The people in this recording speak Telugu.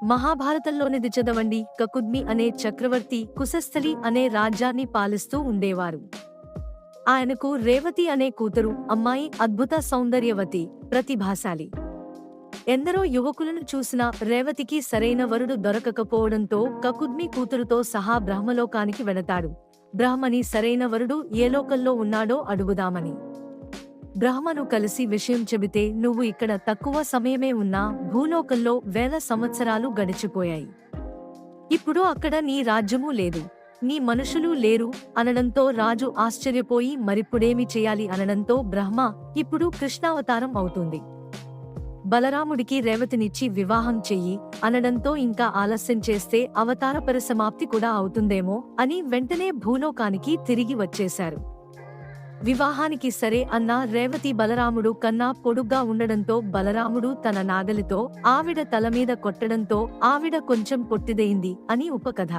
మహాభారతంలోనిది చదవండి. కకుద్మి అనే చక్రవర్తి కుశస్థలి అనే రాజ్యాన్ని పాలిస్తూ ఉండేవారు. ఆయనకు రేవతి అనే కూతురు, అమ్మాయి అద్భుత సౌందర్యవతి, ప్రతిభాశాలి. ఎందరో యువకులను చూసినా రేవతికి సరైన వరుడు దొరకకపోవడంతో కకుద్మి కూతురుతో సహా బ్రహ్మలోకానికి వెళతాడు. బ్రహ్మని సరైన వరుడు ఏ లోకంలో ఉన్నాడో అడుగుదామని. బ్రహ్మను కలిసి విషయం చెబితే, నువ్వు ఇక్కడ తక్కువ సమయమే ఉన్నా భూలోకంలో వేల సంవత్సరాలు గడిచిపోయాయి. ఇప్పుడు అక్కడ నీ రాజ్యమూ లేదు, నీ మనుషులు లేరు అనడంతో రాజు ఆశ్చర్యపోయి మరిప్పుడేమి చేయాలి అనడంతో బ్రహ్మ, ఇప్పుడు కృష్ణావతారం అవుతుంది, బలరాముడికి రేవతినిచ్చి వివాహం చెయ్యి అనడంతో ఇంకా ఆలస్యం చేస్తే అవతార పరిసమాప్తి కూడా అవుతుందేమో అని వెంటనే భూలోకానికి తిరిగి వచ్చేశారు. వివాహానికి సరే అన్న రేవతి బలరాముడు కన్నా పొడుగ్గా ఉండడంతో బలరాముడు తన నాగలితో ఆవిడ తలమీద కొట్టడంతో ఆవిడ కొంచెం పొట్టిదయింది అని ఉపకథ.